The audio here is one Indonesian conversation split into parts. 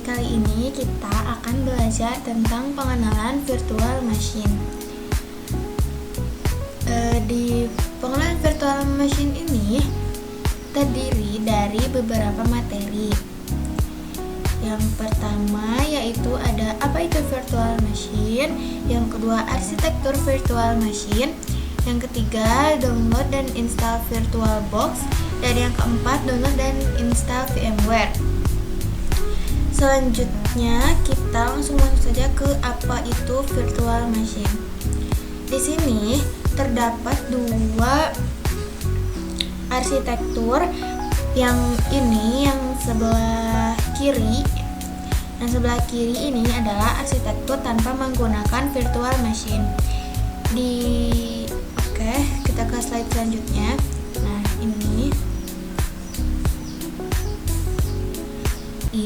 kali ini kita akan belajar tentang pengenalan virtual machine. Di pengenalan virtual machine ini terdiri dari beberapa materi. Yang pertama yaitu ada apa itu virtual machine, yang kedua arsitektur virtual machine, yang ketiga download dan install VirtualBox, dan yang keempat download dan install VMware. Selanjutnya kita langsung masuk saja ke apa itu virtual machine. Di sini terdapat dua arsitektur, yang ini yang sebelah kiri. Yang sebelah kiri ini adalah arsitektur tanpa menggunakan virtual machine. Oke, kita ke slide selanjutnya. Nah, ini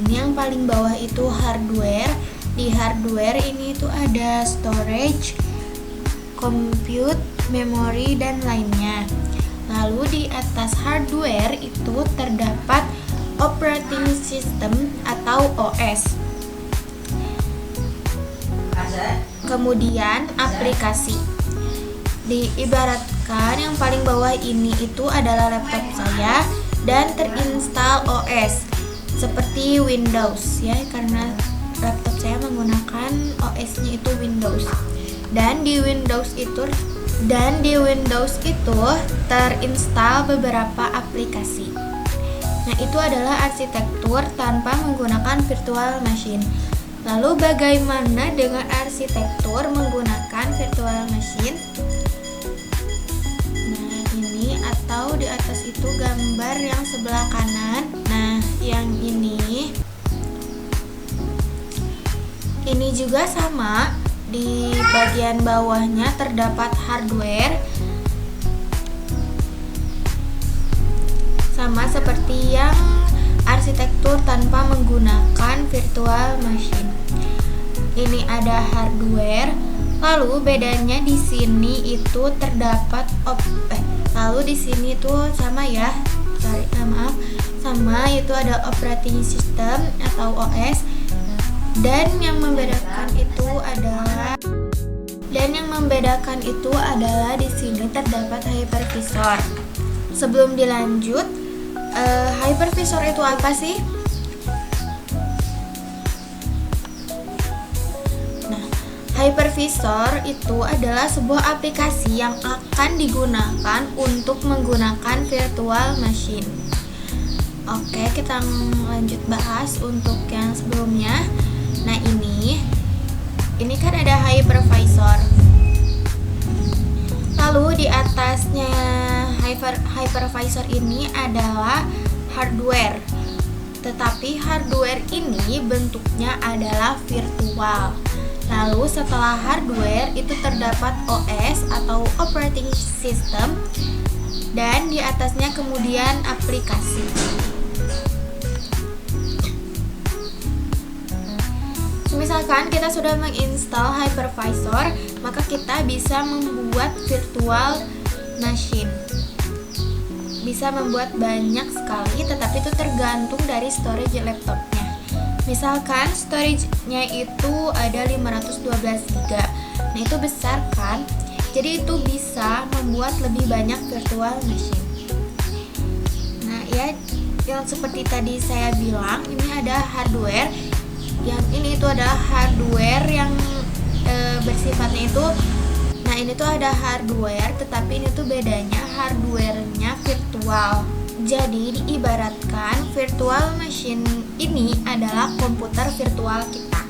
yang paling bawah itu hardware. Di hardware ini tuh ada storage, compute, memory, dan lainnya. Lalu di atas hardware itu terdapat operating system atau OS. Kemudian aplikasi. Diibaratkan yang paling bawah ini itu adalah laptop saya dan terinstal OS seperti Windows ya, karena laptop saya menggunakan OS-nya itu Windows. Dan di Windows itu terinstal beberapa aplikasi. Nah, itu adalah arsitektur tanpa menggunakan virtual machine. Lalu bagaimana dengan arsitektur menggunakan virtual machine? Nah, ini atau di atas itu gambar yang sebelah kanan. Nah, yang ini juga sama. Di bagian bawahnya terdapat hardware, sama seperti yang arsitektur tanpa menggunakan virtual machine. Ini ada hardware, lalu bedanya di sini itu terdapat lalu di sini tuh sama ya. Sama itu ada operating system atau OS, dan yang membedakan itu adalah di sini terdapat hypervisor. Sebelum dilanjut, hypervisor itu apa sih? Nah, hypervisor itu adalah sebuah aplikasi yang akan digunakan untuk menggunakan virtual machine. Oke, kita lanjut bahas untuk yang sebelumnya. Nah, ini kan ada hypervisor. Lalu di atasnya hypervisor ini adalah hardware. Tetapi hardware ini bentuknya adalah virtual. Lalu setelah hardware itu terdapat OS atau operating system, dan di atasnya kemudian aplikasi. Misalkan kita sudah menginstal hypervisor, maka kita bisa membuat virtual machine. Bisa membuat banyak sekali, tetapi itu tergantung dari storage laptopnya. Misalkan storage-nya itu ada 512 GB. Nah, itu besar kan? Jadi itu bisa membuat lebih banyak virtual machine. Nah, ya, yang seperti tadi saya bilang, ini ada hardware. Yang ini itu adalah hardware yang bersifatnya itu, nah ini tuh ada hardware, tetapi ini tuh bedanya hardware-nya virtual. Jadi diibaratkan virtual machine ini adalah komputer virtual kita.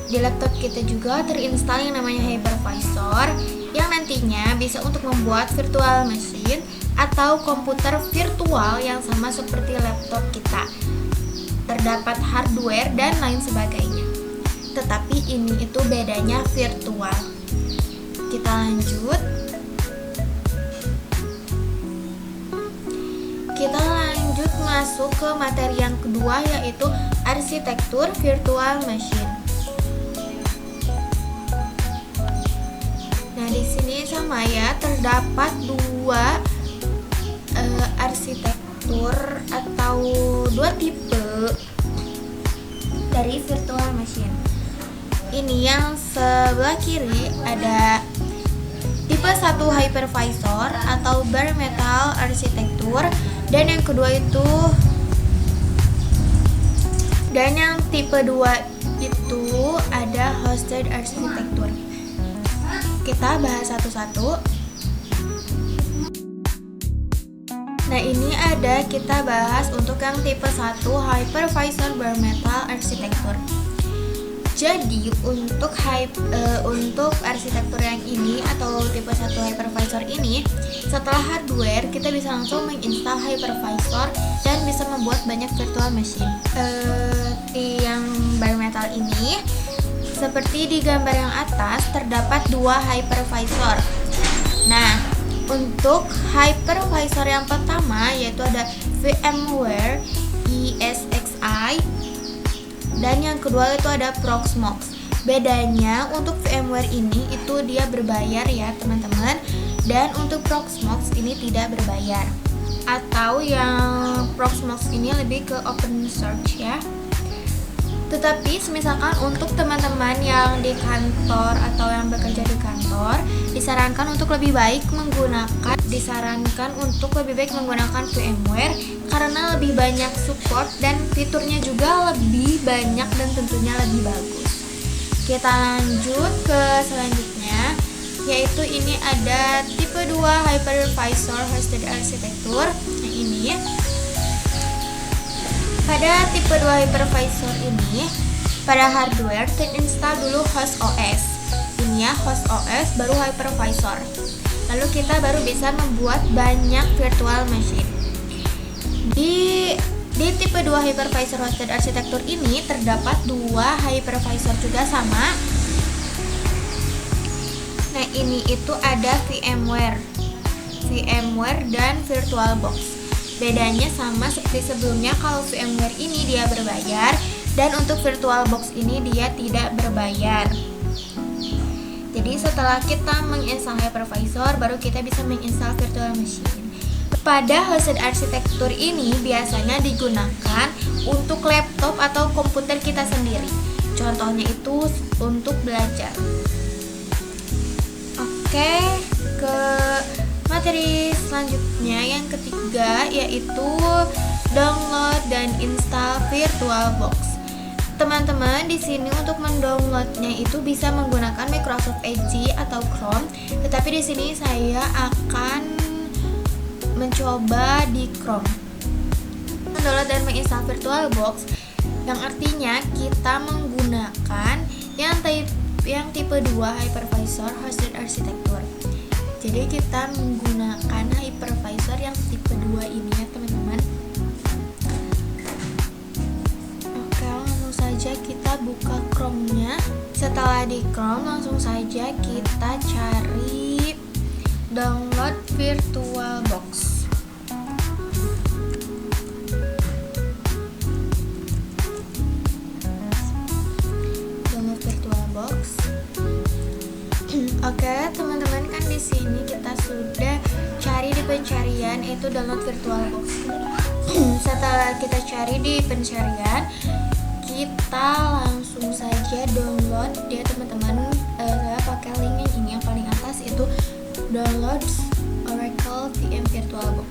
Di laptop kita juga terinstal yang namanya hypervisor, yang nantinya bisa untuk membuat virtual machine atau komputer virtual yang sama seperti laptop kita. Terdapat hardware dan lain sebagainya. Tetapi ini itu bedanya virtual. Kita lanjut. Kita lanjut masuk ke materi yang kedua, yaitu arsitektur virtual machine. Nah, di sini sama ya, terdapat dua arsitektur atau dua tipe dari virtual machine. Ini yang sebelah kiri ada tipe 1 hypervisor atau bare metal arsitektur, dan yang kedua itu yang tipe 2 itu ada hosted arsitektur. Kita bahas satu-satu. Nah, ini kita bahas untuk yang tipe 1 hypervisor bare metal arsitektur. Jadi untuk arsitektur yang ini atau tipe 1 hypervisor ini, setelah hardware kita bisa langsung menginstal hypervisor dan bisa membuat banyak virtual machine. Di yang bare metal ini, seperti di gambar yang atas terdapat 2 hypervisor. Nah, untuk hypervisor yang pertama yaitu ada VMware ESXi, dan yang kedua itu ada Proxmox. Bedanya untuk VMware ini itu dia berbayar ya teman-teman, dan untuk Proxmox ini tidak berbayar. Atau yang Proxmox ini lebih ke open source ya. Tetapi misalkan untuk teman-teman yang di kantor atau yang bekerja di kantor, disarankan untuk lebih baik menggunakan VMware karena lebih banyak support dan fiturnya juga lebih banyak dan tentunya lebih bagus. Kita lanjut ke selanjutnya, yaitu ini ada tipe 2 hypervisor hosted arsitektur. Nah, ini pada tipe 2 hypervisor ini, pada hardware terinstall dulu host OS. Ini ya host OS baru hypervisor. Lalu kita baru bisa membuat banyak virtual machine. Di tipe 2 hypervisor hosted arsitektur ini terdapat 2 hypervisor juga sama. Nah, ini itu ada VMware dan VirtualBox. Bedanya sama seperti sebelumnya, kalau VMware ini dia berbayar dan untuk VirtualBox ini dia tidak berbayar. Jadi setelah kita menginstal hypervisor, baru kita bisa menginstal virtual machine. Pada hosted arsitektur ini biasanya digunakan untuk laptop atau komputer kita sendiri. Contohnya itu untuk belajar. Oke, ke materi selanjutnya yang ketiga yaitu download dan install VirtualBox. Teman-teman, di sini untuk mendownloadnya itu bisa menggunakan Microsoft Edge atau Chrome, tetapi di sini saya akan mencoba di Chrome. Mendownload dan menginstal VirtualBox yang artinya kita menggunakan yang tipe 2 hypervisor hosted arsitektur. Jadi kita menggunakan hypervisor yang tipe 2 ini ya teman-teman. Oke, langsung saja kita buka Chrome-nya. Setelah di Chrome, langsung saja kita cari download VirtualBox. Download VirtualBox. Oke, teman-teman, kan di sini kita sudah cari di pencarian itu download VirtualBox. Setelah kita cari di pencarian, kita langsung saja download ya teman-teman. Saya pakai link yang ini yang paling atas, itu download Oracle VM VirtualBox.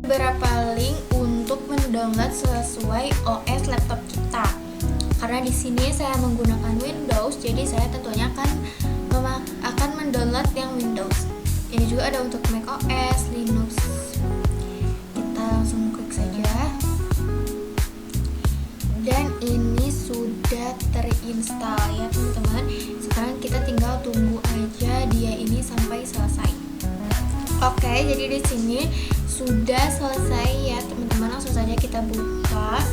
Beberapa link untuk mendownload sesuai OS laptop kita. Karena di sini saya menggunakan Windows, jadi saya tentunya akan mendownload yang Windows. Ini juga ada untuk macOS, Linux. Kita langsung klik saja. Dan ini sudah terinstall ya teman-teman. Sekarang kita tinggal tunggu aja dia ini sampai selesai. Oke, jadi di sini sudah selesai ya teman-teman. Langsung saja kita buka.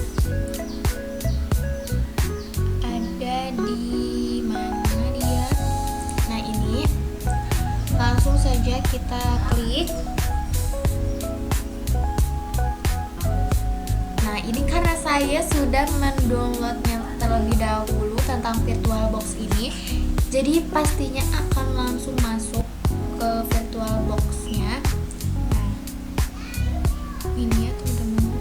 Ada di mana dia? Nah, ini langsung saja kita klik. Nah, ini karena saya sudah mendownloadnya terlebih dahulu tentang VirtualBox ini, jadi pastinya akan langsung masuk ke ke virtual box-nya. Nah, ini ya teman-teman.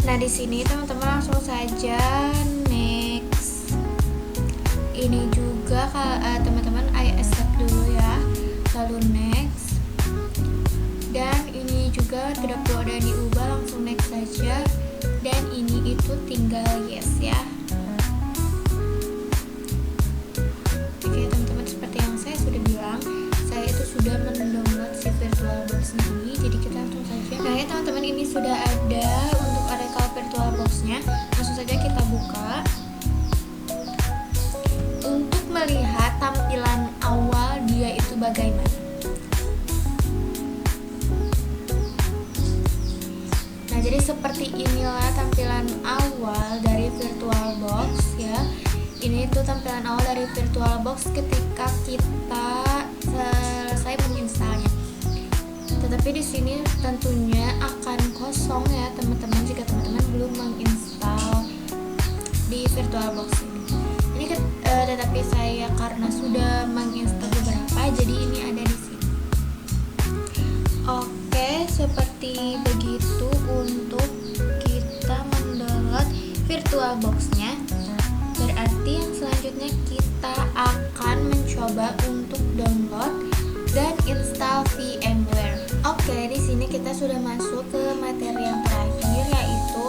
Nah, di sini teman-teman langsung saja next. Ini juga teman-teman I accept dulu ya, lalu next. Dan ini juga tidak perlu ada yang diubah, langsung next saja. Dan ini itu tinggal yes ya. Oke teman-teman, seperti yang saya sudah bilang, saya itu sudah mendownload si virtual box ini. Jadi kita langsung saja. Nah ya teman-teman, ini sudah ada untuk Oracle virtual box-nya. Langsung saja kita buka. Untuk melihat tampilan awal dia itu bagaimana. Nah, jadi seperti inilah tampilan awal dari virtual box ya. Ini tuh tampilan awal dari virtual box ketika kita selesai menginstalnya. Tetapi di sini tentunya akan kosong ya teman-teman jika teman-teman belum menginstal di virtual box ini. Tetapi saya karena sudah menginstal beberapa, jadi ini ada di sini. Oke, seperti begitu untuk kita mendownload virtual box-nya. Berarti yang selanjutnya kita akan mencoba untuk download dan install VMware. Oke, di sini kita sudah masuk ke materi yang terakhir, yaitu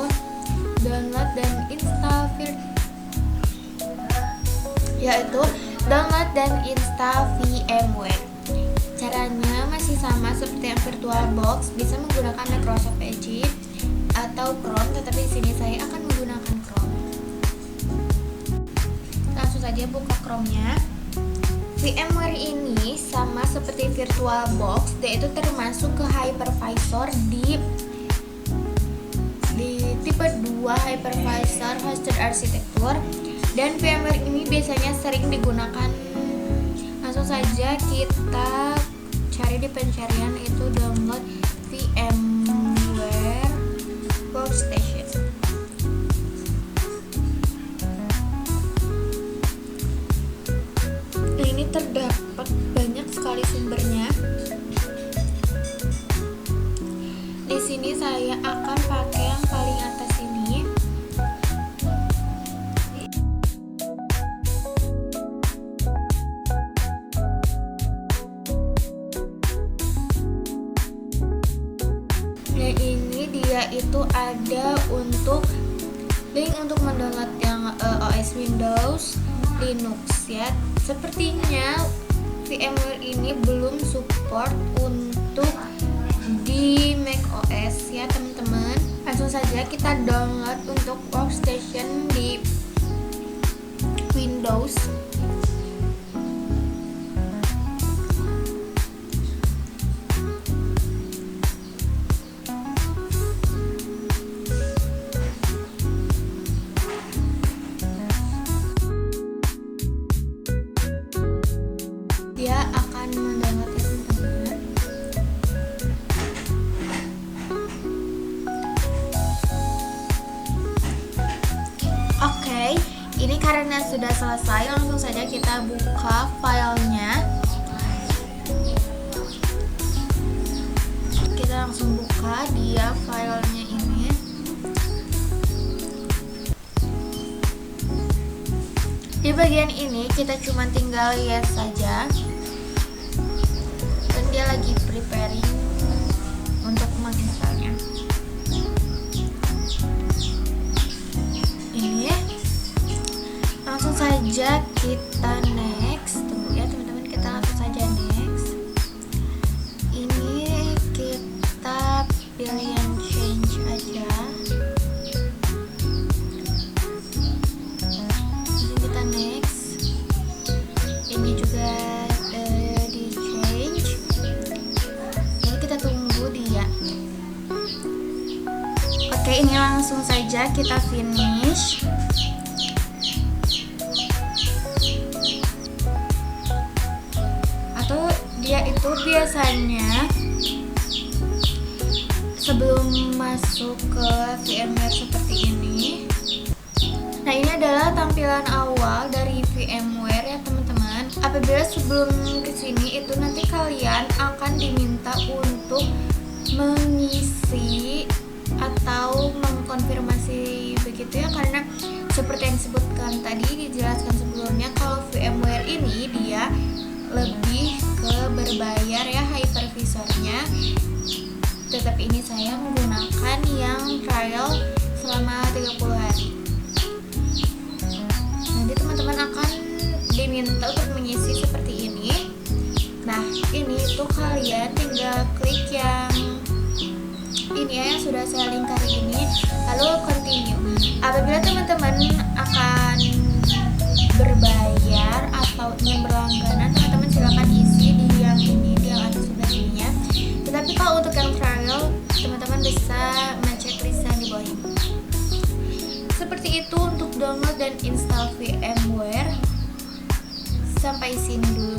download dan install VMware. Caranya masih sama seperti yang virtual box, bisa menggunakan Microsoft Edge atau Chrome, tetapi di sini saya akan menggunakan Chrome. Langsung saja buka Chrome-nya. VMware ini sama seperti virtual box, dia itu termasuk ke hypervisor di tipe 2 hypervisor hosted architecture. Dan VMware ini biasanya sering digunakan. Langsung saja kita cari di pencarian itu download VMware Workstation. Nah, ini terdapat banyak sekali sumbernya. Di sini saya akan pakai yang paling atas ini. Nah, ini dia itu ada untuk link untuk mendownload yang OS Windows, Linux ya. Sepertinya VMware ini belum support untuk di Mac OS ya teman-teman. Langsung saja kita download untuk workstation di Windows. Dia akan mendownload ya teman-teman. Oke, ini karena sudah selesai, langsung saja kita buka filenya. Kita langsung buka dia filenya ini. Di bagian ini kita cuma tinggal yes saja. Dan dia lagi preparing untuk menginstalnya. Ini langsung saja kita next. Tunggu ya teman-teman, kita langsung saja next. Ini kita pilih yang change aja. Ini kita next. Ini juga di change. Ini kita tunggu dia. Oke, ini langsung saja kita finish. Atau dia itu biasanya sebelum masuk ke VMware seperti ini, Nah, ini adalah tampilan awal dari VMware ya teman-teman. Apabila sebelum kesini itu nanti kalian akan diminta untuk mengisi atau mengkonfirmasi begitu ya, karena seperti yang disebutkan tadi, dijelaskan sebelumnya, kalau VMware ini dia lebih ke berbayar ya hypervisornya. Tetap ini saya menggunakan yang trial selama 30 hari. Nanti teman-teman akan diminta untuk mengisi seperti ini. Nah, ini tuh kalian tinggal klik yang ini ya, yang sudah saya lingkar ini, lalu continue. Apabila teman-teman akan berbayar atau ingin berlangganan, teman-teman silakan isi di yang ini, di yang atas sebelah ininya. Tetapi kalau untuk yang trial, teman-teman bisa mengecek list yang di bawah ini. Seperti itu untuk download dan install VMware. Sampai sini dulu